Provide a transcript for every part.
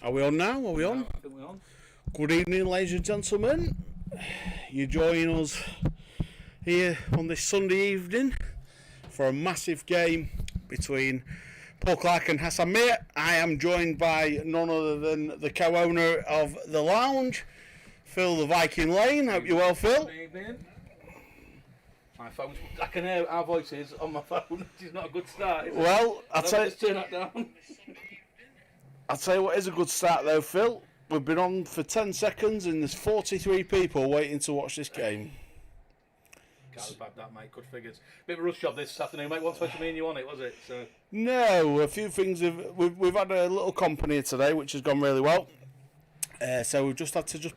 Are we on now? Are we on? I think we're on. Good evening, ladies and gentlemen. You're joining us here on this Sunday evening for a massive game between Paul Clark and Hassan Miah. I am joined by none other than the co-owner of the lounge, Phil the Viking Lane. Hope you're well, Phil. Good evening. My phone's... I can hear our voices on my phone, which is not a good start, is it? Well, Just turn that down. I'll tell you what is a good start though, Phil. We've been on for 10 seconds and there's 43 people waiting to watch this game. Can't be bad, that, mate. Good figures. Bit of a rush job this afternoon, mate. Wasn't supposed to be me and you on it, was it? So. No, a few things. We've had a little company today, which has gone really well. So we've just had to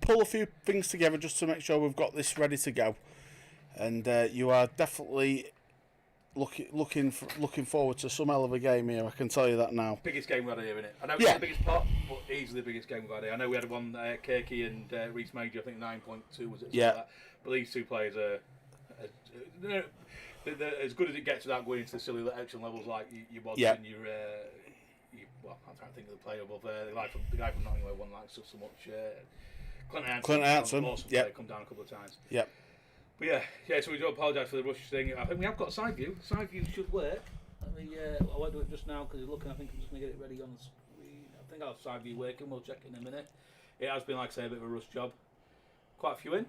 pull a few things together just to make sure we've got this ready to go. And you are definitely looking forward to some hell of a game here. I can tell you that now. Biggest game we've had here, innit? I know it's not the biggest pot, but easily the biggest game we've had here. I know we had one Kirky and Reece Major, I think 9.2 was it? Yeah. Like that. But these two players are they're as good as it gets without going into the silly action levels like you was and your well, I'm trying to think of the player above the guy from Nottingham won like so much. Clinton Hanson. Awesome player, come down a couple of times. Yep. But yeah, so we do apologise for the rush thing. I think we have got side view. Side view should work. I won't do it just now because you're looking. I think I'm just going to get it ready on the screen. I think I'll have side view working. We'll check in a minute. It has been, like I say, a bit of a rush job. Quite a few in.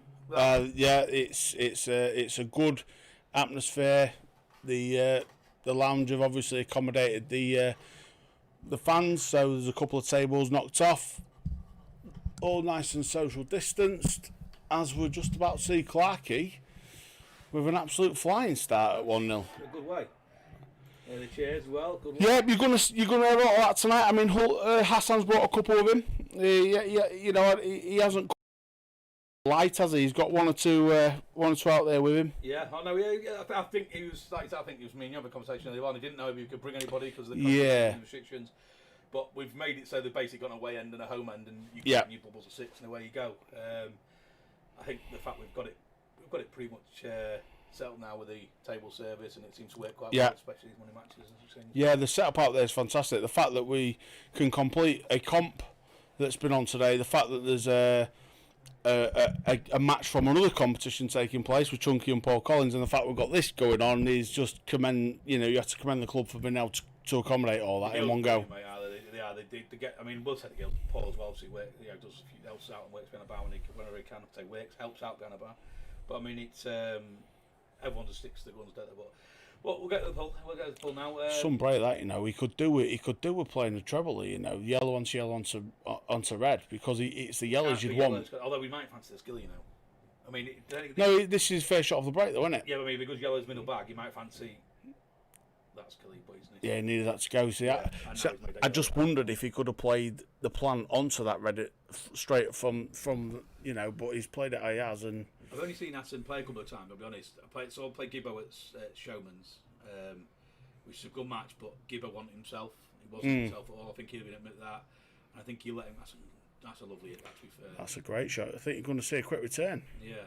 Yeah, it's a good atmosphere. The lounge have obviously accommodated the fans, so there's a couple of tables knocked off, all nice and social distanced. As we're just about to see Clarkey with an absolute flying start at 1-0. A good way. The chairs as well. Good way. Yeah, you're gonna have all that tonight. I mean, Hassan's brought a couple with him. You know, he hasn't light, has he? He's got one or two out there with him. Yeah, I know. Yeah, I think he was. Like I think he was me and you having a conversation earlier on. He didn't know if he could bring anybody because of the restrictions. But we've made it so they've basically got an away end and a home end, and you get your bubbles of 6, and away you go. I think the fact we've got it pretty much settled now with the table service, and it seems to work quite well, especially these money matches. As you've seen. Yeah, the setup out there is fantastic. The fact that we can complete a comp that's been on today, the fact that there's a match from another competition taking place with Chunky and Paul Collins, and the fact we've got this going on is just you have to commend the club for being able to accommodate all that in one go. They get. I mean, we'll take the girls. Paul as well. Obviously, does a few helps out and works behind a bar whenever he can. Helps out behind a bar. But I mean, it's everyone just sticks to the guns, don't they? But we'll get to the pull. We'll get to the pull now. Some break that, he could do it. He could do with playing a treble, yellow onto red, because it's the yellows you'd want. Although we might fancy the skill, I mean, no, this is his first shot off the break, though, isn't it? Yeah, but I mean, because yellow's middle bag, you might fancy. That's Kelly, but isn't it? Yeah, he needed that to go. See, I just wondered if he could have played the plan onto that red straight from but he's played it how he has. And I've only seen Hassan play a couple of times, I'll be honest. I played Gibbo at Showman's, which is a good match, but Gibbo wasn't himself. He wasn't himself at all. I think he'd have admit that. And I think he let him. That's a lovely hit, to be fair. That's a great shot. I think you're going to see a quick return. Yeah,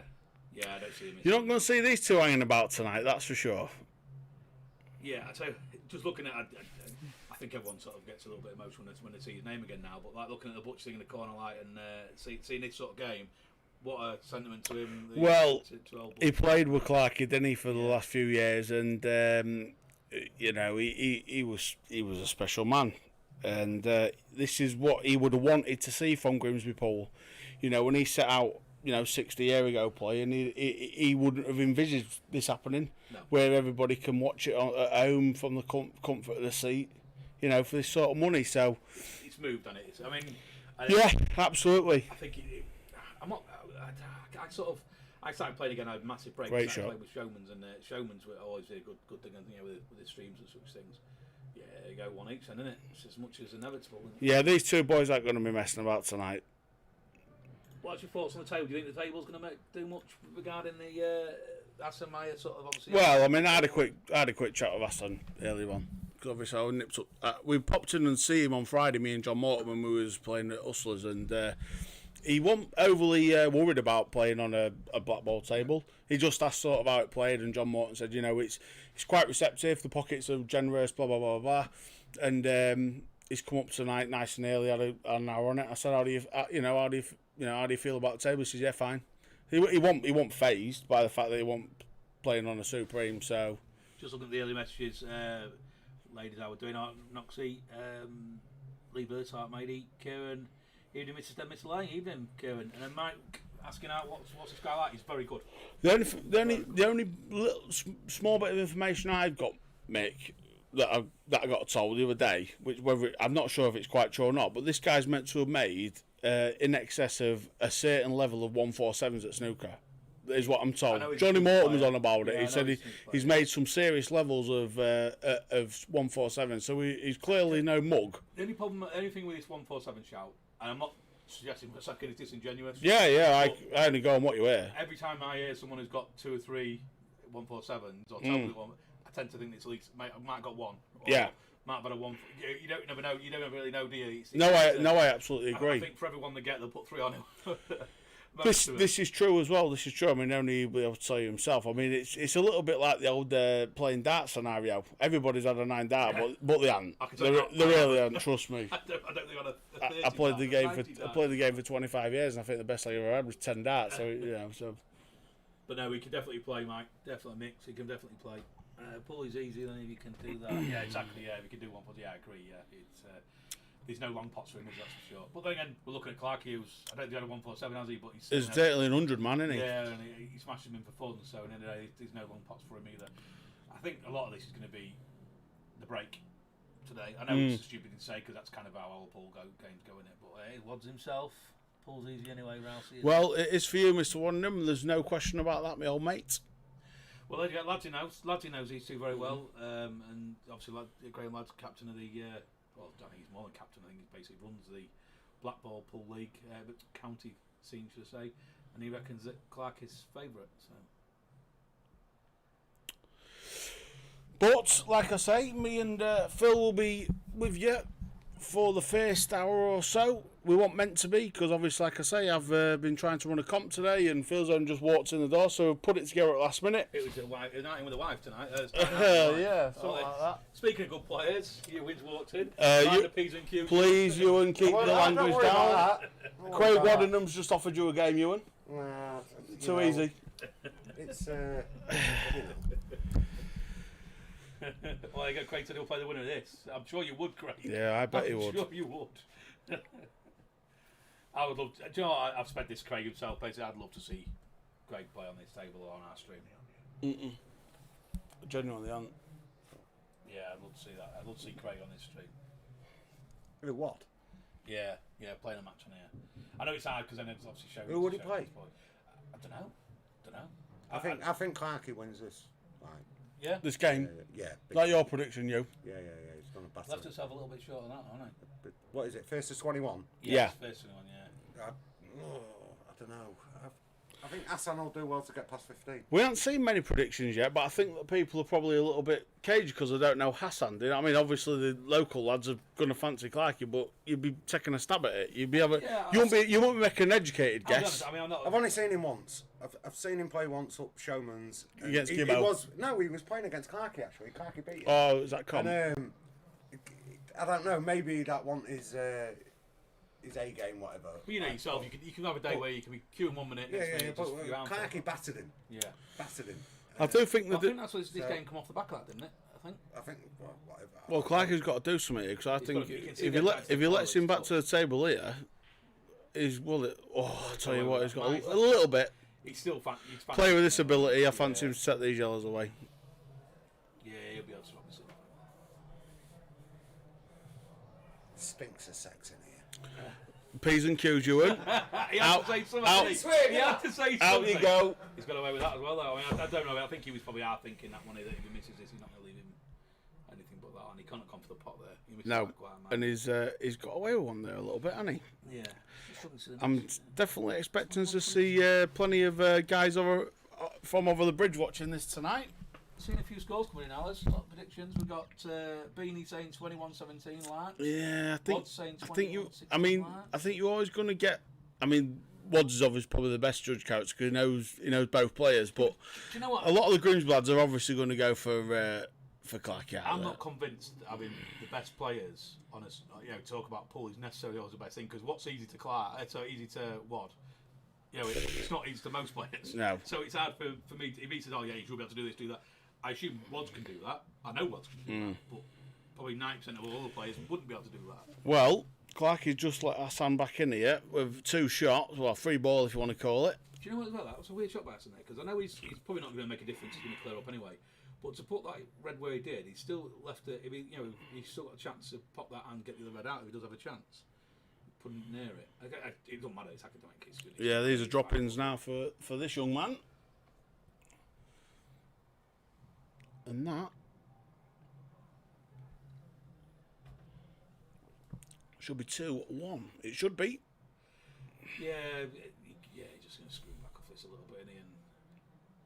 I don't see him. You're not going to see these two hanging about tonight, that's for sure. Yeah, I tell you, just looking at, I think everyone sort of gets a little bit emotional when they see his name again now. But like looking at the Butch thing in the corner, and seeing this sort of game, what a sentiment to him. He played with Clarkey, didn't he, for the last few years, and he was a special man, and this is what he would have wanted to see from Grimsby Pool. When he set out 60 years ago playing, he wouldn't have envisaged this happening, where everybody can watch it at home from the comfort of the seat, for this sort of money. So it's moved, hasn't it? I mean, yeah, absolutely. I think I started playing again. I had a massive break. Great I shot. played with Showman's, and Showman's were always a good thing. With the streams and such things. Yeah, you go one each, then, isn't it? It's as much as inevitable. Isn't it? Yeah, these two boys aren't going to be messing about tonight. What's your thoughts on the table? Do you think the table's going to do much regarding the Hassan Miah sort of obviously? Well, I mean, I had a quick chat with Hassan earlier on, because obviously I nipped up. We popped in and see him on Friday, me and John Morton, when we was playing at Hustlers, and he wasn't overly worried about playing on a black ball table. He just asked sort of how it played, and John Morton said, it's quite receptive. The pockets are generous, blah blah blah blah, and he's come up tonight nice and early, had an hour on it. I said, how do you feel about the table? He says, yeah, fine. He won't phased by the fact that he won't playing on a Supreme. So just looking at the early messages, ladies, how we're doing. Noxie, Lee Burtart, matey, Kieran, evening, Mr. Lang, evening, Kieran, and then Mike asking out what's this guy like. He's very good. The only little small bit of information I've got, Mick, that I got told the other day, which I'm not sure if it's quite true or not, but this guy's meant to have made in excess of a certain level of 147s at snooker. Is what I'm told. Johnny Morton was on about it. He said he's made some serious levels of 147, so he's clearly no mug. The only problem, anything with this 147 shout, and I'm not suggesting for a second it's disingenuous. Yeah, I only go on what you hear. Every time I hear someone who's got 2 or 3 147s or one, I tend to think it's at least might have got one. Or might have had a one. You don't never know. You don't really know, do you? I absolutely agree. I think for everyone they get, they'll put 3 on him. This is true as well. This is true. I mean, only he'll be able to tell you himself. I mean, it's a little bit like the old playing darts scenario. Everybody's had a 9 dart, but they haven't. They really haven't. Trust me. I don't think I had a 30 I played the game for 25 years, and I think the best I ever had was 10 darts. So But no, we can definitely play, Mike. Definitely mix. He can definitely play. Pull is easy, then if you can do that. Yeah, exactly. Yeah, we can do 1 pull. Yeah, I agree. Yeah, it's. There's no long pots for him, that's for sure. But then again, we're looking at Clarkey, who's I don't think he had a 147, has he? But he's certainly an 100 man, isn't he? Yeah, and he smashed him in for fun. So in the end of the day, there's no long pots for him either. I think a lot of this is going to be the break today. I know it's a stupid thing to say because that's kind of how all pool games go in it. But hey, Wads himself pulls easy anyway, Rousey. Well, it is for you, Mr. Wandenham. There's no question about that, my old mate. Well, Ladsy knows these two very well, and obviously Graham Ladd's captain of the. Well, I think he's more than captain. I think he basically runs the Black Ball Pool League, but county scene, should I say, and he reckons that Clark is favourite. So. But like I say, me and Phil will be with you for the first hour or so. We weren't meant to be because obviously, like I say, I've been trying to run a comp today, and Phil's only just walked in the door, so we put it together at last minute. It was a night in with a wife tonight. Yeah, something like that. Speaking of good players, Ewan's walked in. Please, Ewan, keep the language down. Craig Waddingham's just offered you a game, Ewan. Too easy. It's well, you got Craig to play the winner of this. I'm sure you would, Craig. Yeah, I bet you would. I'm sure you would. I would love to. Do you know what? I've spent this Craig himself. Basically, I'd love to see Craig play on this table or on our stream. Genuinely, aren't. Yeah, I'd love to see that. I'd love to see Craig on this stream. what? Yeah, playing a match on here. I know it's hard because then it's obviously showing. Who would he play? I don't know. I think Clarkey wins this. Right. Yeah. This game. Yeah. Is that your prediction, you? Yeah. He's going to battle. Left himself a little bit short on that, haven't I? What is it? First to 21. Yeah. First to 21. Yeah. I don't know. I think Hassan will do well to get past 15. We haven't seen many predictions yet, but I think that people are probably a little bit cagey because they don't know Hassan. Do you know what I mean? Obviously, the local lads are going to fancy Clarkey, but you'd be taking a stab at it. You'd be having. You won't be making an educated guess. I've only seen him once. I've seen him play once up Showman's. Against he was playing against Clarkey actually. Clarkey beat him. Oh, is that com? And, I don't know. Maybe that one is. His A game, whatever. But you know yourself, you can have a day where you can be queuing 1 minute. But Clarkey battered him. Yeah, battered him. I do think that. I think that's what this game come off the back of that, didn't it? I think. Whatever. Well, Clarkey's got to do something here because I think if he lets him back to the table here, I'll tell you what, he's got a little bit. He's still play with this ability. I fancy him to set these yellows away. Yeah, he'll be able to swap this. Stinks of sex in here. P's and Q's, Ewan. He had to say something. He had to say something. Out you go. He's got away with that as well, though. I don't know. I think he was probably thinking that money that if he misses this, he's not going to leave him anything but that. And he can't come for the pot there. No, and he's got away with one there a little bit, hasn't he? Yeah. I'm definitely expecting to see plenty of guys from over the bridge watching this tonight. Seen a few scores coming in, Alice. A lot of predictions. We've got Beanie saying 21-17 light. Yeah, Wads saying 21-16 I think you're always going to get. I mean, Wads is obviously probably the best judge character because he knows both players. But do you know what? A lot of the Grimsby lads are obviously going to go for for Clarky out I'm there. not convinced that having the best players on us, talk about pull is necessarily always the best thing, because what's easy to Clark, so easy to Wad. It's not easy to most players. No. So it's hard for me. If he says, "Oh yeah, you should be able to do this, do that," I assume Wads can do that. I know Wads can do that, but probably 90% of all the players wouldn't be able to do that. Well, Clarky's just let Hassan back in here with 2 shots, well, 3 ball if you want to call it. Do you know what as well? That was a weird shot by Hassan there, because I know he's probably not going to make a difference. He's going to clear up anyway. But to put that red where he did, he's still left it. He's still got a chance to pop that and get the other red out if he does have a chance. Put him near it. It doesn't matter. It's academic. Yeah, these are drop-ins now for this young man. And that should be 2-1. It should be. Yeah, he's just going to screw back off this a little bit, and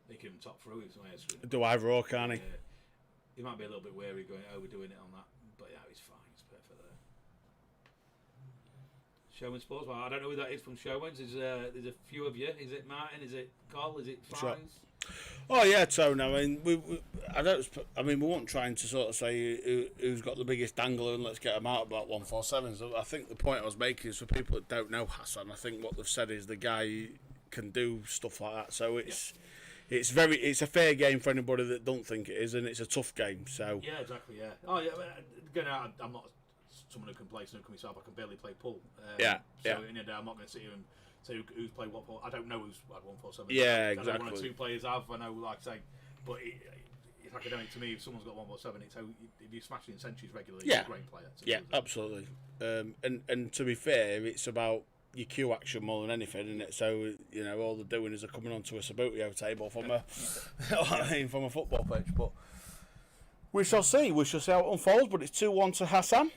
make him top through. Do either or, can't he? He might be a little bit wary overdoing it on that, but yeah, he's fine. He's perfect there. Showman Sports. Well, I don't know who that is from Showman's. There's a few of you. Is it Martin? Is it Carl? Is it Fives? Oh yeah, Tone. I mean, we weren't trying to sort of say who's got the biggest dangler and let's get them out about 147. So I think the point I was making is for people that don't know Hassan. I think what they've said is the guy can do stuff like that. So it's a fair game for anybody that don't think it is, and it's a tough game. So yeah, exactly. Yeah. Oh yeah. Again, I'm not someone who can play snooker myself. I can barely play pool. So in a day, I'm not going to sit here and say who's played what pool. I don't know who's had 147. Yeah, exactly. I know 1 or 2 players have. I know, like I say, but it's academic to me. If someone's got 147, it's how if you smash in centuries regularly, you're a great player. Yeah, absolutely. And to be fair, it's about your cue action more than anything, isn't it? So all they're doing is they're coming onto a Sabutio table from from a football pitch. But we shall see. We shall see how it unfolds. But it's 2-1 to Hassan.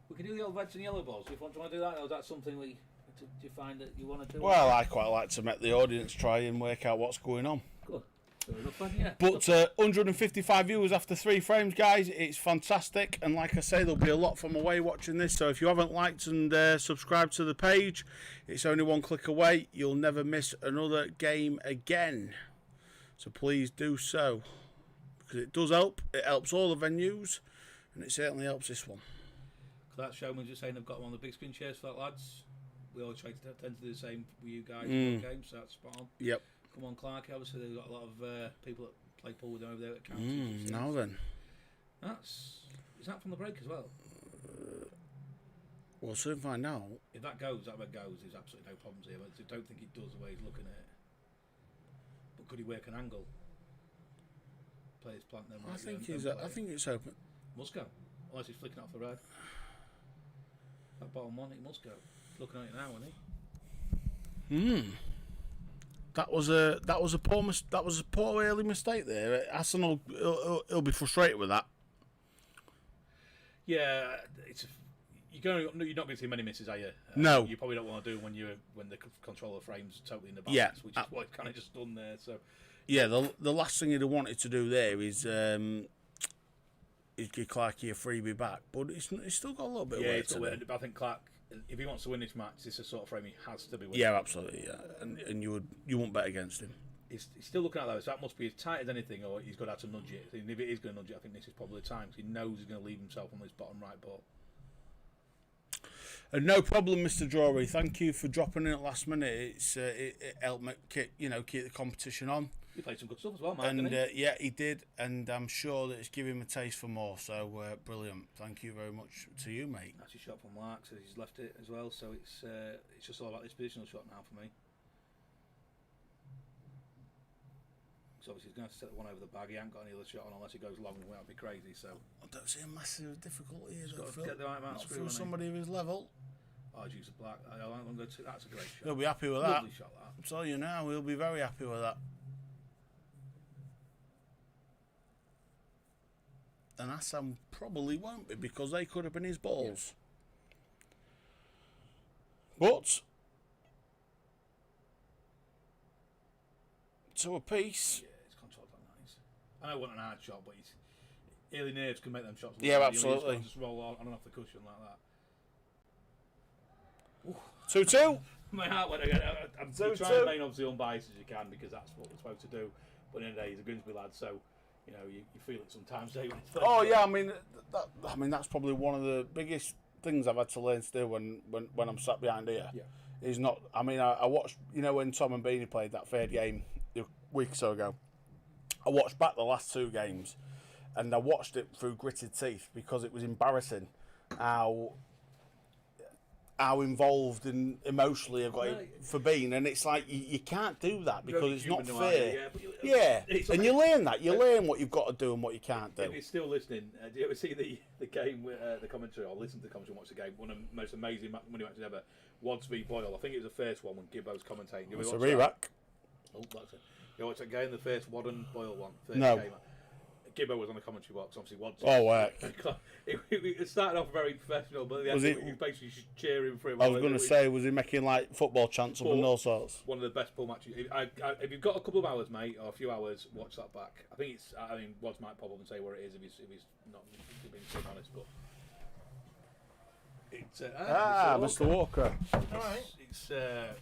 We can do the old reds and yellow balls. Do you want to do that, or is that something do you find that you want to do? Well, I quite like to make the audience try and work out what's going on. Good. Fair enough, then, yeah. But 155 viewers after 3 frames, guys. It's fantastic. And like I say, there'll be a lot from away watching this. So if you haven't liked and subscribed to the page, it's only 1 click away. You'll never miss another game again. So please do so. Because it does help. It helps all the venues. And it certainly helps this one. That Showman just saying they've got one of the big screen chairs for that, lads. We always tend to do the same with you guys in games, so that's spot on. Yep. Come on, Clark. Obviously, they've got a lot of people that play pool with them over there at County. Now then. Is that from the break as well? We'll soon find out. If that goes, there's absolutely no problems here. But I don't think it does the way he's looking at it. But could he work an angle? Players plant them. I think it's open. Must go. Unless he's flicking off the red. That bottom one, it must go. Looking at it now, isn't he? That was a poor early mistake there. Hassan will be frustrated with that. Yeah, you're not going to see many misses, are you? No. You probably don't want to do when the controller frame's totally in the balance, Yeah. which is what he's kind of just done there. So yeah, the last thing he'd have wanted to do there is give Clarky a freebie back, but it's still got a little bit of weight to it. I think Clark, if he wants to win this match, this is the sort of frame he has to be winning. Yeah, absolutely. Yeah, and you won't bet against him. He's still looking at that, so that must be as tight as anything, or he's got to have to nudge it. And if it is going to nudge it, I think this is probably the time, because he knows he's going to leave himself on this bottom right ball. No problem, Mr. Drury. Thank you for dropping in at last minute. It helped keep the competition on. He played some good stuff as well, Mark, and didn't he? Yeah, he did, and I'm sure that it's giving him a taste for more. So brilliant. Thank you very much to you, mate. That's his shot from Mark, so he's left it as well. So it's just all about this positional shot now for me. So obviously he's going to have to set the one over the bag. He ain't got any other shot on unless he goes long, and that'll be crazy. So I don't see a massive difficulty here. He's got to get the right amount of screw for somebody of his level. Oh, use a black. That's a great shot. He'll be happy with that. Lovely shot, that. I'm telling you now, he'll be very happy with that. And Hassan probably won't be, because they could have been his balls. Yeah. But to a piece. Yeah, it's controlled that nice. I know it wasn't an hard shot, but early nerves can make them shots. Yeah, absolutely. Just roll on and off the cushion like that. 2-2. My heart went again. I'm trying to remain obviously unbiased as you can, because that's what we're supposed to do. But in the end of the day, he's a Grimsby lad, so you know, you feel it sometimes. Don't you? Oh yeah, I mean that's probably one of the biggest things I've had to learn to do when I'm sat behind here. Yeah. Is not. I mean, I watched. You know, when Tom and Beanie played that third game a week or so ago, I watched back the last 2 games, and I watched it through gritted teeth because it was embarrassing how involved and emotionally I got for being, and it's like you can't do that because it's not fair. And you learn that. You learn what you've got to do and what you can't do. If you're still listening, do you ever see the game, the commentary, or listen to the commentary and watch the game? One of the most amazing money matches ever. Wads v Boyle. I think it was the first one when Gibbo's commentating. It's a re-rack. Oh, that's it. You watched that game, the first Wad and Boyle one? First No. Game. Gibbo was on the commentary box, obviously Wads. Oh, work. It started off very professional, but at the end he was basically just cheering for him. I was going to say, was he making like football chants and all sorts? One of the best pool matches. If you've got a couple of hours, mate, or a few hours, watch that back. I think it's. I mean, Wads might pop up and say where it is if he's not being so honest, but. It's, Mr. Walker. All right. It's. Sorry about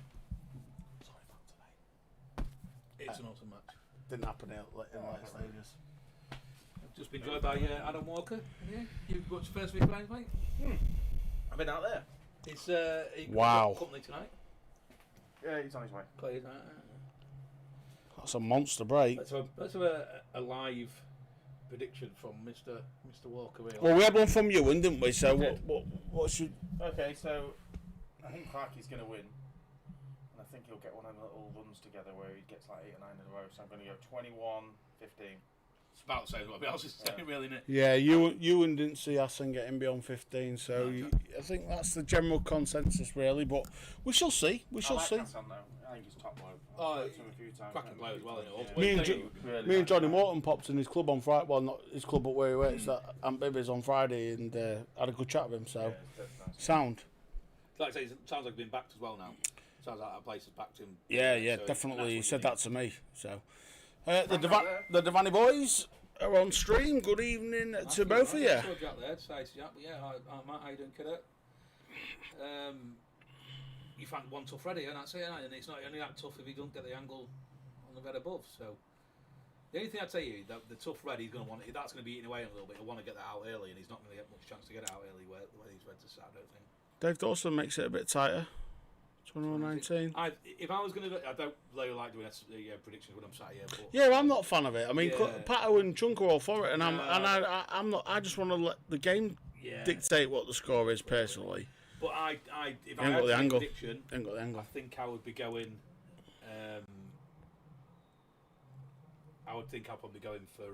tonight. It's an awesome match. Didn't happen in late stages. Just been joined by Adam Walker. Yeah, you watched the first week of games, mate? I've been out there. It's Wow. company tonight. Yeah, he's on his way. Players. That's a monster break. Let's have a live prediction from Mr. Walker. Really. Well, we had one from you, didn't we? So what should? Okay, so I think Clarkie's going to win. And I think he'll get one of the little runs together where he gets like 8 or 9 in a row. So I'm going to go 21-15. It's about the same what else is saying, really, isn't it? Yeah, you didn't see Hassan getting beyond 15, so I think that's the general consensus, really. But we shall see. We shall see. Hassan, though. I think he's top bloke. Oh, I've spoken to him a few times. cracking bloke as well, isn't it? Me and Johnny Morton popped in his club on Friday. Well, not his club, but where he works at Aunt Bibby's on Friday, and had a good chat with him. So, sound. Like I say, it sounds like he's been backed as well now. Sounds like that place has backed him. Yeah, so definitely. He said that to me. So, the Devaney boys are on stream. Good evening to both of you. I saw Jack there, Jack, but yeah, Matt, how you doing, kiddo? You found one tough ready, and that's it, and it's not only that tough if he don't get the angle on the red above. So the only thing I'd say to you, the tough ready he's going to want, that's going to be eating away a little bit. He'll want to get that out early, and he's not going to get much chance to get it out early where these reds are sat, I don't think. Dave Dawson makes it a bit tighter. 21-19. If I was going to, I don't really like doing predictions when I'm sat here. But Yeah, I'm not a fan of it. I mean, Pato and Chunk are all for it, and I'm not. I just want to let the game dictate what the score is personally. But if I had to make a prediction, Ain't got the angle. I think I would be going. I would think I'll probably going for. I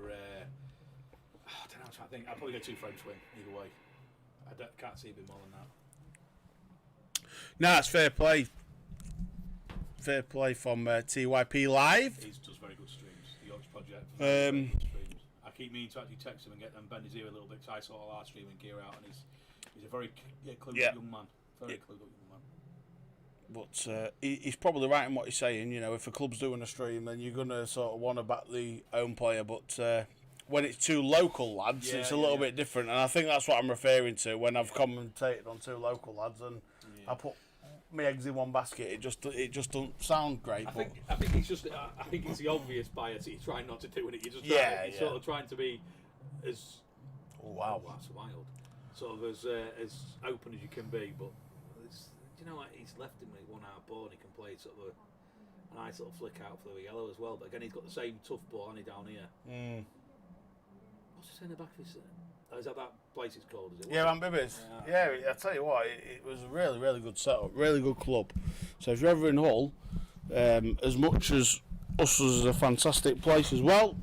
don't know. I'm trying to think. I'll probably go 2 French win either way. Can't see a bit more than that. No, it's fair play. Fair play from TYP Live. He does very good streams. The Yorkshire Project. Very good streams. I keep meaning to actually text him and get them bend his ear a little bit because I sort all our streaming gear out, and he's a very clued up young man. Very clued up young man. But he's probably right in what he's saying. You know, if a club's doing a stream, then you're gonna sort of want to back the own player. But when it's 2 local lads, it's a little bit different. And I think that's what I'm referring to when I've commentated on 2 local lads and I put my eggs in one basket. It just doesn't sound great. I think it's just. I think it's the obvious bias that you're trying not to do it. You're just sort of trying to be as. Oh wow, that's wild. Sort of as open as you can be, but you know what? He's left him with 1 hour ball and he can play sort of a nice little flick out for the yellow as well. But again, he's got the same tough ball, hasn't he, down here? What's it in the back of his? Is that place it's called? Is it? Yeah, Aunt Bibby's. Yeah, I tell you what, it was a really, really good setup, really good club. So if you're ever in Hull, as much as us is a fantastic place as well,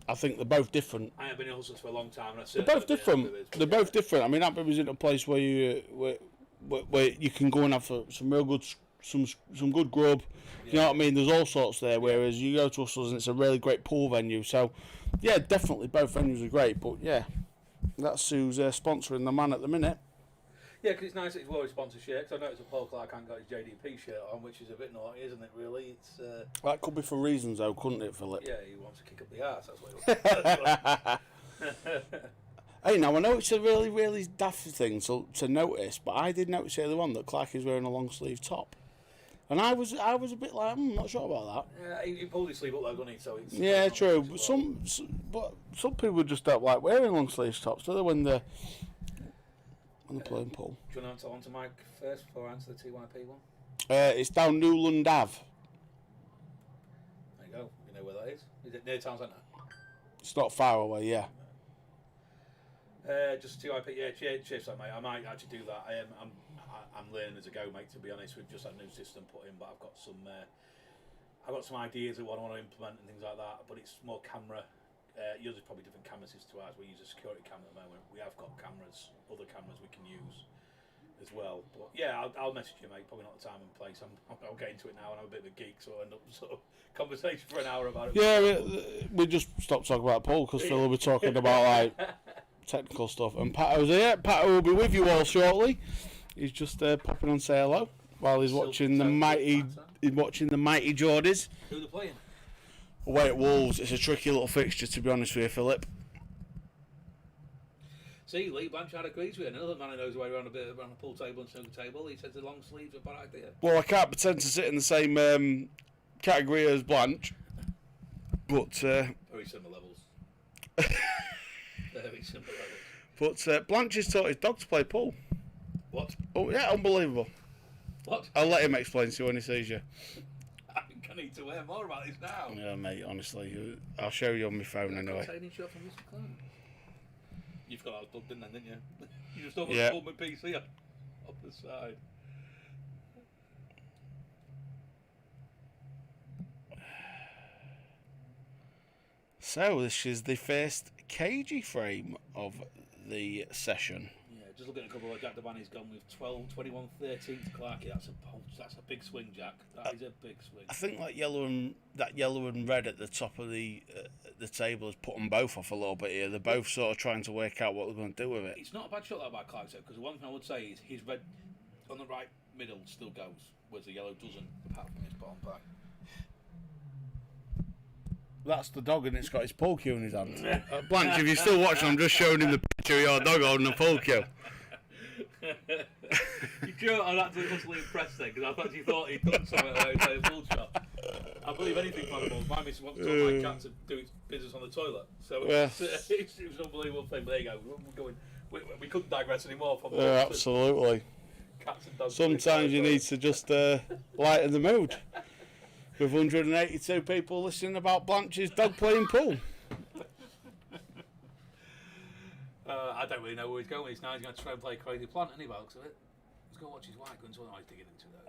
I think they're both different. I have been in Hull for a long time, and they're both different. They're both different. I mean, Aunt Bibby's in a place where you can go and have some real good, some good grub. You know what I mean? There's all sorts there. Whereas you go to Hustles and it's a really great pool venue. So, yeah, definitely both venues are great. But yeah. That's who's sponsoring the man at the minute. Yeah, because it's nice that he's wore his sponsor shirt. Because I noticed Paul Clark hasn't got his JDP shirt on, which is a bit naughty, isn't it, really? It's that could be for reasons, though, couldn't it, Philip? Yeah, he wants to kick up the arse, that's what he wants. Hey, now, I know it's a really, really daft thing to notice, but I did notice the other one that Clark is wearing a long-sleeve top. And I was a bit like, I'm not sure about that. Yeah, he pulled his sleeve up though, didn't he? So it's Yeah, true. But some people just don't like wearing long sleeve tops, do they? When they're playing pool. Do you want to answer on to Mike first before I answer the TYP one? It's down Newland Ave. There you go. You know where that is? Is it near town centre? It's not far away, yeah. Just TYP, yeah. Cheers, mate. I might actually do that. I'm learning as I go, mate. To be honest, we've just had a new system put in, but I've got some ideas of what I want to implement and things like that. But it's more camera. Yours is probably different camera system to ours. We use a security camera at the moment. We have got cameras, other cameras we can use as well. But yeah, I'll message you, mate. Probably not the time and place. I'll get into it now, and I'm a bit of a geek, so I end up sort of conversation for an hour about it. Yeah, we just stopped talking about pool because Phil will be talking about like technical stuff. And Pat was here. Pat will be with you all shortly. He's just popping on say hello while he's watching the mighty Geordies. Who are they playing? Away at Wolves. It's a tricky little fixture, to be honest with you, Philip. See, Lee Blanchard agrees with you. Another man who knows the way around the pool table and snooker table. He says the long sleeves are a bad idea. Well, I can't pretend to sit in the same category as Blanche, but very similar levels. Very similar levels. But Blanche has taught his dog to play pool. What? Oh yeah, unbelievable. What? I'll let him explain to you when he sees you. I think I need to learn more about this now. Yeah, mate. Honestly, I'll show you on my phone anyway. Shot from Mr. Clan. You've got that plugged in then, didn't you? You just don't Yeah. pull my PC up the side. So this is the first cagey frame of the session. Yeah, just looking at a couple of Jack Devaney's gone with 12, 21, 13 to Clarkey. That's a big swing, Jack. That is a big swing. I think that yellow and red at the top of the table has put them both off a little bit here. They're both sort of trying to work out what they're going to do with it. It's not a bad shot that by Clark, because the one thing I would say is his red on the right middle still goes, whereas the yellow doesn't, apart from his bottom back. That's the dog and it's got his pool cue in his hand. Blanche, if you're still watching, I'm just showing him the picture of your dog holding the pool cue. You know, I'm actually utterly impressed then, because I actually thought he'd done something where he'd play a full shot. I believe anything for animals. My missus wants to tell my cat to do its business on the toilet. So it was an unbelievable thing. But there you go. We couldn't digress anymore from absolutely. Cats and dogs. Sometimes you need to just lighten the mood. With 182 people listening about Blanche's dog playing pool. I don't really know where he's going. He's going to try and play Crazy Plant, isn't he, by the looks of it? He's going to watch his wife go into what he's digging into that.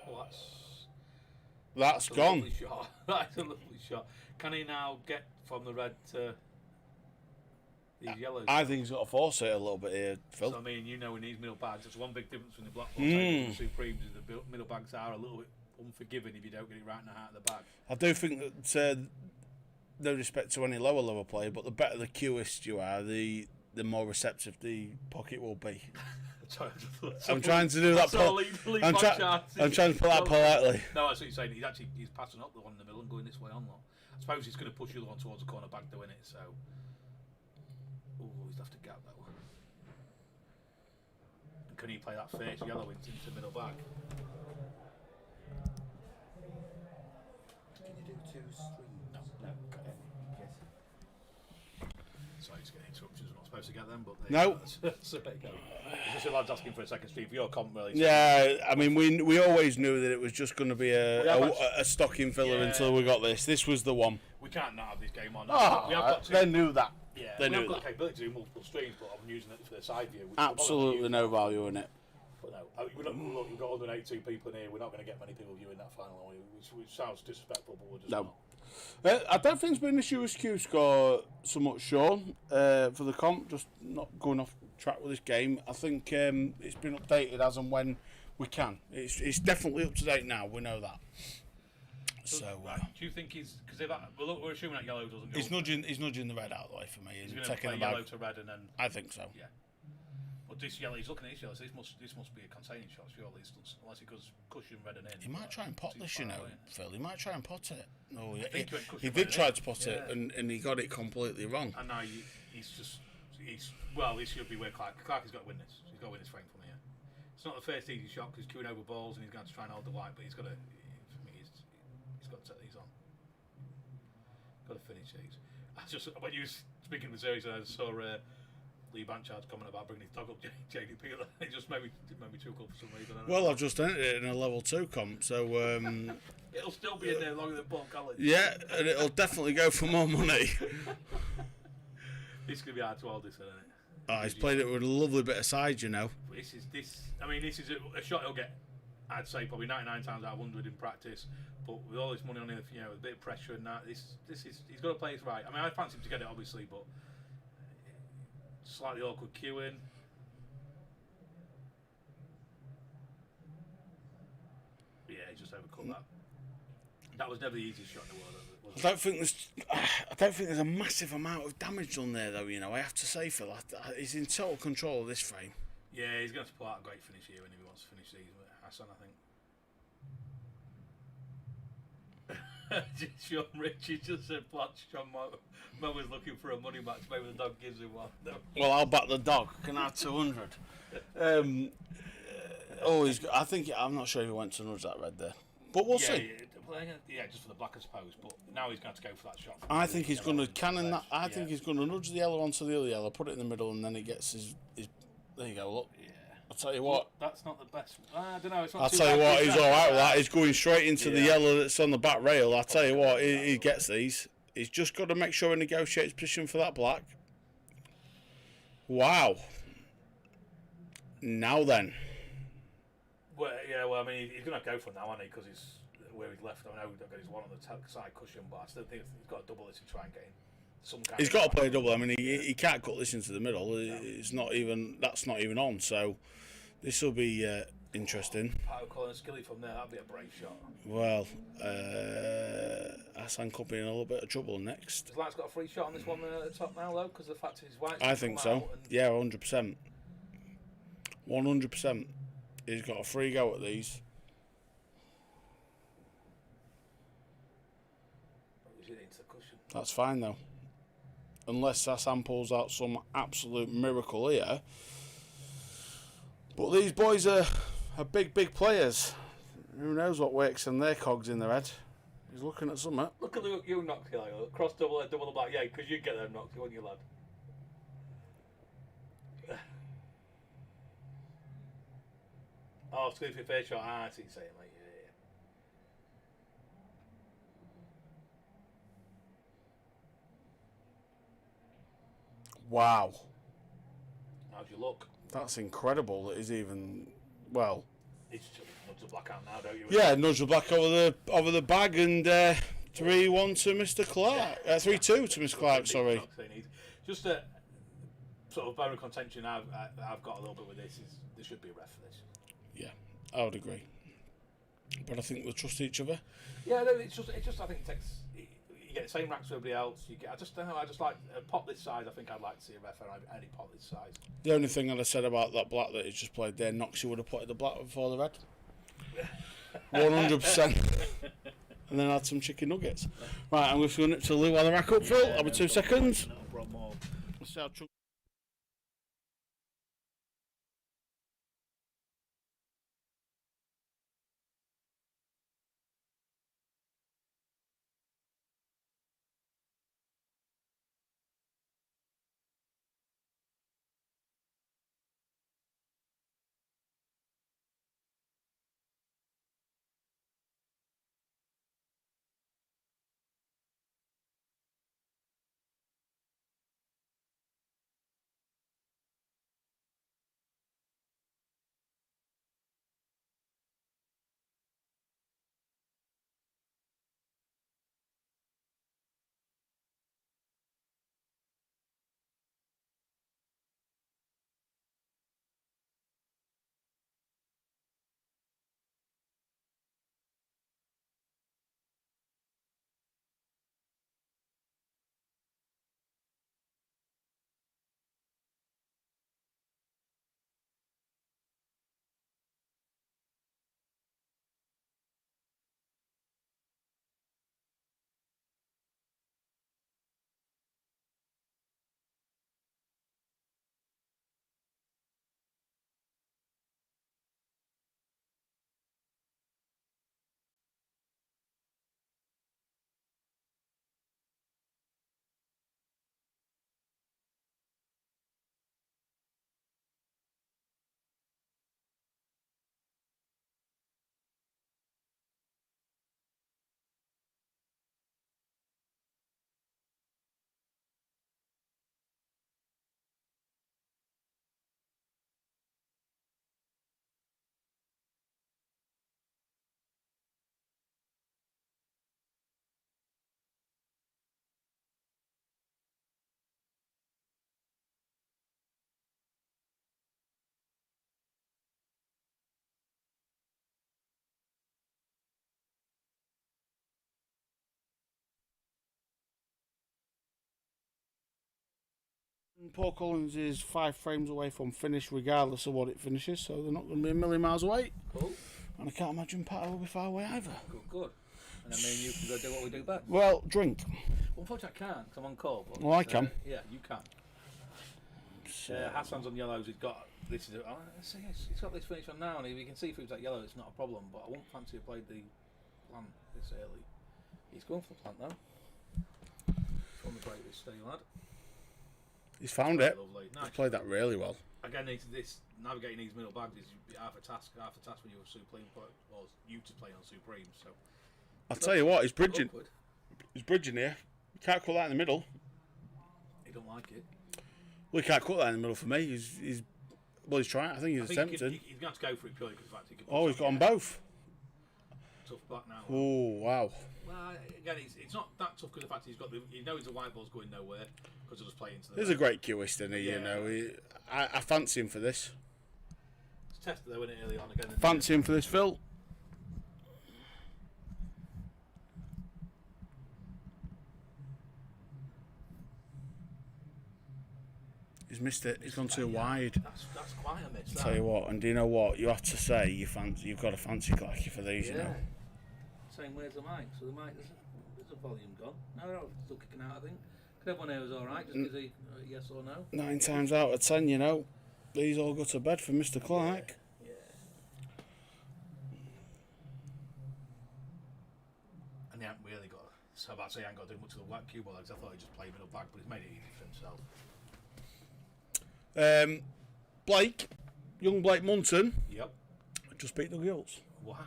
Well, that's a gone. Lovely shot. That's a lovely shot. Can he now get from the red to these yellows? I think he's got to force it a little bit here, Phil. So, I mean, you know, in these middle bags, there's one big difference between the Blackpool and the Supremes is the middle bags are a little bit unforgiving if you don't get it right in the heart of the bag. I do think that, no respect to any lower level player, but the better the cueist you are, the more receptive the pocket will be. I'm trying to do that. I'm trying to put that politely. No, that's what you're saying. He's passing up the one in the middle and going this way on. Though. I suppose he's going to push the other one towards the corner bag, doing it. So, he's left a gap though. And can he play that first yellow into the middle bag? Can you do two streams? No. Yes. Sorry, just getting interruptions. We're not supposed to get them, but No. So there you go. There's just a lad's asking for a second stream for your comp, really. Yeah, I mean, we always knew that it was just going to be a stocking filler until we got this. This was the one. We can't not have this game on. They knew that. Yeah, they we knew have got that. the capability to do multiple streams, but I'm using it for the side view. Absolutely no value in it. But no, look, we've got 182 people in here. We're not going to get many people viewing that final, which sounds disrespectful, but we're just not. I don't think it's been an issue with Q score so much, Sean, for the comp, just not going off track with this game. I think it's been updated as and when we can. It's definitely up to date now, we know that. So, do you think he's, because we're assuming that yellow doesn't go. He's nudging the red out of the way for me. He's going to play yellow to red and then. I think so. Yeah. But this yellow, he's looking at this yellow, so this must be a containing shot, surely, unless he goes cushion red and in. He might try and pot this, you know, Phil. He might try and pot it. No, he did try to pot it, and he got it completely wrong. And now he should be where Clark has got to win this. He's got to win this frame from here. It's not the first easy shot because he's queuing over balls and he's going to try and hold the light, but he's got to. For me, he's got to take these on. Got to finish these. I just when you were speaking of the series, I saw Lee Banchard's comment about bringing his dog up, JD Peeler. It just made me chuckle for some reason. Well, I've just entered it in a level 2 comp, so it'll still be in there longer than Paul Collins. yeah, and it'll definitely go for more money. This is gonna be hard to hold, this, isn't it? Oh, he's played it with a lovely bit of side, you know. This is a shot he'll get. I'd say probably 99 times out of 100 in practice, but with all this money on it, with a bit of pressure and that, this is he's got to play it right. I mean, I fancy him to get it obviously, but slightly awkward queuing. Yeah, he just overcut that. That was never the easiest shot in the world. I don't think there's a massive amount of damage done there, though. You know, I have to say, Phil, he's in total control of this frame. Yeah, he's going to pull out a great finish here, and if he wants to finish these, Hassan, I think. Sean Ritchie just said, Sean Mo was looking for a money match. Maybe the dog gives him one. No. Well, I'll back the dog. Can I have 200? I'm not sure if he went to nudge that red there, but we'll see. Yeah, just for the black, I suppose. But now he's going to go for that shot. I think he's going to cannon that. I think he's going to nudge the yellow onto the other yellow, put it in the middle, and then he gets his. There you go. Look. Yeah. I'll tell you what. That's not the best. I don't know. It's not I'll tell you what. He's all right with that. He's going straight into the yellow that's on the back rail. I'll tell you what. He gets these. He's just got to make sure he negotiates position for that black. Wow. Now then. Well, yeah. Well, I mean, he's going to go for it now, isn't he? Because he's where he's left. I know he's got his one on the side cushion, but I still think he's got to double this and try and get in some kind. He's got to play a double. I mean, he can't cut this into the middle. No. It's not even. That's not even on. So this will be interesting. I'll call him skilly from there. That'd be a brave shot. Well, Hassan could be in a little bit of trouble next. Has Light's got a free shot on this one at the top now, though, because the fact is White's I think so. Yeah, 100%. 100%. He's got a free go at these. Into the cushion. That's fine though. Unless Hassan pulls out some absolute miracle here. But these boys are big players. Who knows what works in their cogs in their head. He's looking at something. Look at you knocked here, like, cross double the back. Yeah, because you'd get them knocked, wouldn't you, lad? Oh, it's going for your fair shot. I see you saying, mate. Yeah. Wow. How's your look? That's incredible that he's even, well... It's just nudge the black out now, don't you? Yeah, nudge the black over the bag and 3-1 to Mr. Clark. 3-2 to Mr. Clark, sorry. Just a sort of bone of contention I've got a little bit with this is there should be a ref for this. Yeah, I would agree. But I think we'll trust each other. Yeah, no, it's just I think it takes... You get the same racks for everybody else. I just don't know. I just like a pot this size. I think I'd like to see a ref on any pot this size. The only thing that I said about that black that he's just played there, Knoxy would have put the black before the red. 100%. And then add some chicken nuggets. Right, I'm just going to Lou while the rack up, Phil. I'll be 2 seconds. Let's see how Paul Collins is 5 frames away from finish, regardless of what it finishes, so they're not going to be a million miles away. Cool. And I can't imagine Pat will be far away either. Good. And then me and you can go do what we do best. Well, drink. Well, unfortunately, I can't because I'm on call. But, Well, I can. Yeah, you can. Hassan's on yellows. He's got this. He's got this finish on now, and if you can see if he's at yellow, it's not a problem. But I won't fancy to play the plant this early. He's going for the plant now. On the break, this steady lad. He's found it. Lovely. Nice. He's played that really well. Again, this navigating these middle bags is half a task when you're Supreme, or you to play on Supreme. So I'll tell you what, he's bridging. He's bridging here. You can't cut that in the middle. He don't like it. Well, he can't cut that in the middle for me. He's trying. I think he's attempting. He's going to go for it purely because of the fact he can. Oh, he's got on both. Tough back now. Oh, wow. Well, again, it's not that tough because of the fact he knows the white ball's going nowhere because he'll just play into the. He's a great cueist, isn't he? Yeah. You know, I fancy him for this. It's tested though, isn't it, early on again. Fancy him for this, Phil. He's missed it. He's gone too wide. That's quite a miss. Tell you what, and do you know what? You have to say you've got a fancy clacky for these, you know. Same way as the mic. So the mic, there's a volume gone. No, still kicking out, I think. Could everyone here was all right, just because he yes or no. 9 times out of 10, you know, these all go to bed for Mr. Clark. Yeah. And he hasn't really got. So about to say he hasn't got to do much of the white cue ball legs. I thought he just played middle back, but he's made it easy for himself. Blake, young Blake Munton, Yep. just beat the Gilts. Wow.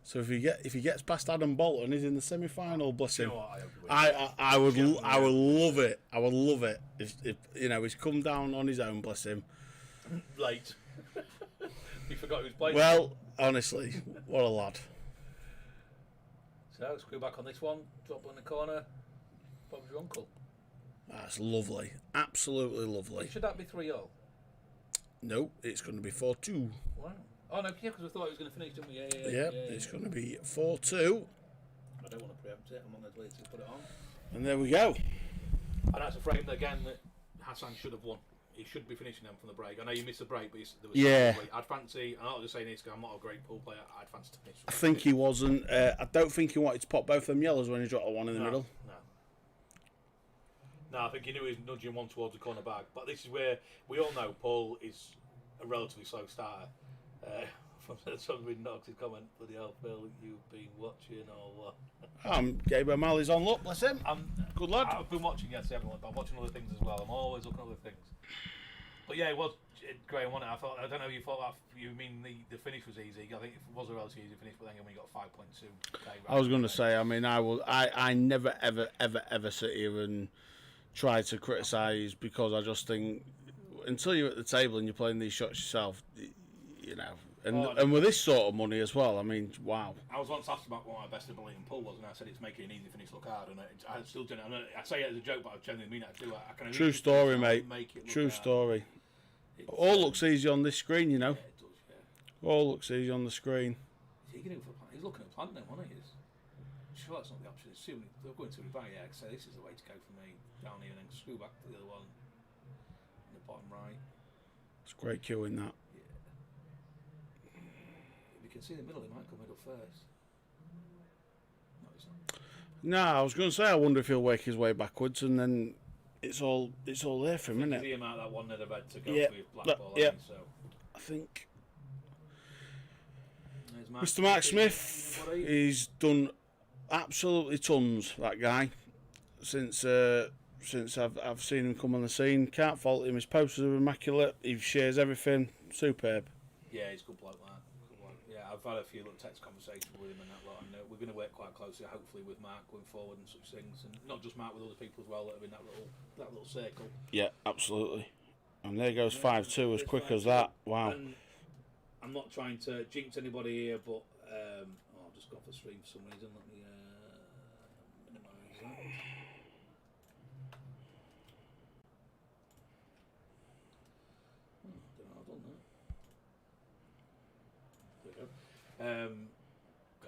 So if he gets past Adam Bolton, he's in the semi-final. Bless him. You know what, I would love it. I would love it if you know he's come down on his own. Bless him. Late. He forgot he was playing. Well, honestly, what a lad. So screw back on this one. Drop in the corner. Bob's your uncle. That's lovely. Absolutely lovely. Should that be 3-0? No, it's going to be 4-2. Wow. Oh no, yeah, because we thought it was going to finish, didn't we? Yeah, it's going to be 4-2. I don't want to preempt it. I'm on the way to put it on. And there we go. And that's a frame that, again, that Hassan should have won. He should be finishing them from the break. I know you missed the break, but there was yeah. I'd fancy, and I'll just say this, because I'm not a great pool player, I'd fancy to finish. I think he wasn't. I don't think he wanted to pop both them yellows when he dropped the one in the middle. No, I think he knew he was nudging one towards the corner bag. But this is where we all know Paul is a relatively slow starter. From somebody knocks his comment, bloody hell, Phil, you've been watching or what? Gabe O'Malley's on. Look, bless him. Good lad. I've been watching, yes, everyone, but I'm watching other things as well. I'm always looking at other things. But yeah, it was great, wasn't it? I don't know if you thought that, you mean the finish was easy. I think it was a relatively easy finish, but then we got 5.2. I was going to say, I mean, I never, ever sit here and try to criticise, because I just think until you're at the table and you're playing these shots yourself, you know, and with this sort of money as well, I mean, wow. I was once asked about what my best ability in pool was, and I said it's making an easy finish look hard, and I still do it. I say it as a joke, but I genuinely mean it. I do. I can True story, mate. True hard. Story. All looks easy on this screen, you know. Yeah, it does, yeah. All looks easy on the screen. He's looking at plant then, wasn't he? Sure, that's not the option. They're going to the back, yeah. So this is the way to go for me down here, and then screw back to the other one in the bottom right. It's great queuing that. Yeah. If you can see the middle, he might go middle first. No, it's not. No, I was going to say, I wonder if he'll work his way backwards, and then it's all there for him, isn't it? See him out that one near the red to go with black ball. Yeah. So. I think. Mark Mr. Mark Smith, he's done absolutely tons. That guy, since I've seen him come on the scene, can't fault him. His posters are immaculate. He shares everything. Superb. Yeah, he's a good bloke, that. Yeah, I've had a few little text conversations with him and that lot, and we're going to work quite closely, hopefully, with Mark going forward and such things, and not just Mark, with other people as well that are in that little circle. Yeah, absolutely. And there goes 5-2 as quick as that. Wow. And I'm not trying to jinx anybody here, but I've just gone for stream for some reason. Let me minimise that. Don't know, I've done that. There we go.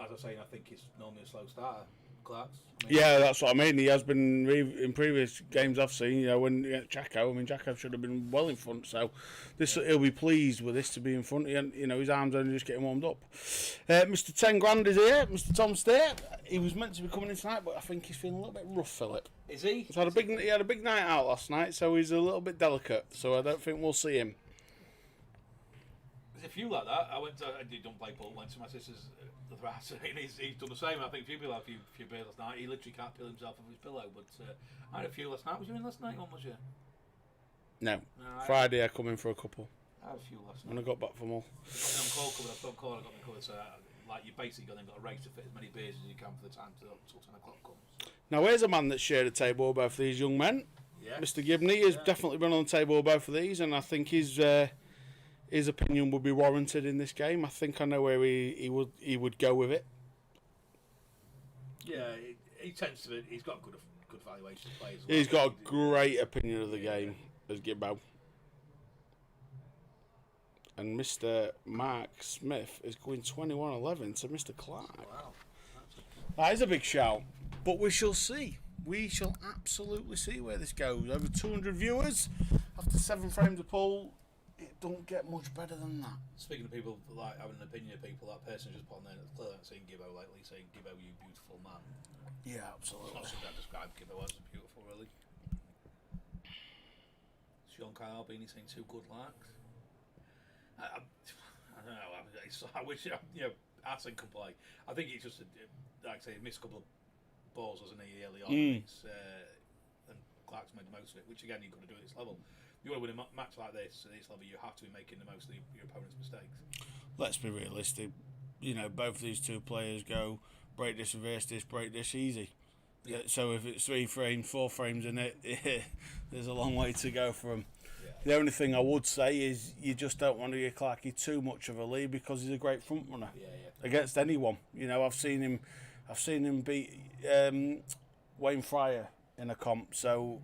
As I was saying, I think it's normally a slow starter. Clark's. Yeah, that's what I mean. He has been in previous games I've seen. You know, when Jacko, I mean, Jacko should have been well in front. So he'll be pleased with this to be in front. And you know, his arms only just getting warmed up. Mr. 10 Grand is here. Mr. Tom State. He was meant to be coming in tonight, but I think he's feeling a little bit rough, Philip. Is he? He had a big night out last night, so he's a little bit delicate. So I don't think we'll see him. There's a few like that. I don't play pool. Went to my sister's the Brass, and he's done the same. I think a few people had a few beers last night. He literally can't peel himself off his pillow. But I had a few last night. Was you in last night? What was you? No. Friday I come in for a couple. I had a few last night. When I got back from all. I got me covered. So like you basically then got a race to fit as many beers as you can for the time till 10 o'clock comes. Now here's a man that shared a table with both of these young men. Yeah. Mr. Gibney has definitely been on the table with both of these, and I think his opinion would be warranted in this game. I think I know where he would go with it. Yeah, he tends to. He's got good valuation of players. He's got a great opinion of the game as Gibbo. And Mr. Mark Smith is going 21-11 to Mr. Clark. Wow. That is a big shout, but we shall see. We shall absolutely see where this goes. Over 200 viewers after 7 frames of pool. It don't get much better than that. Speaking of people like having an opinion of people, that person just put on there that's clearly not saying Gibbo lately, saying Gibbo, you beautiful man. Yeah, absolutely. It's not something I describe Gibbo as beautiful, really. Sean Kyle Beanie saying 2 good likes. I don't know. I wish Arsene could play. I think he's just like I say, he missed a couple of balls, wasn't he, early on? And Clark's made the most of it, which again you've got to do at this level. You want to win a match like this at this level, you have to be making the most of your opponent's mistakes. Let's be realistic. You know, both these two players go break this, reverse this, break this easy. Yeah. So if it's 3 frames, 4 frames in it, there's a long way to go for them. Yeah. The only thing I would say is you just don't want to give Clarkey too much of a lead because he's a great front runner against anyone. You know, I've seen him beat Wayne Fryer in a comp, so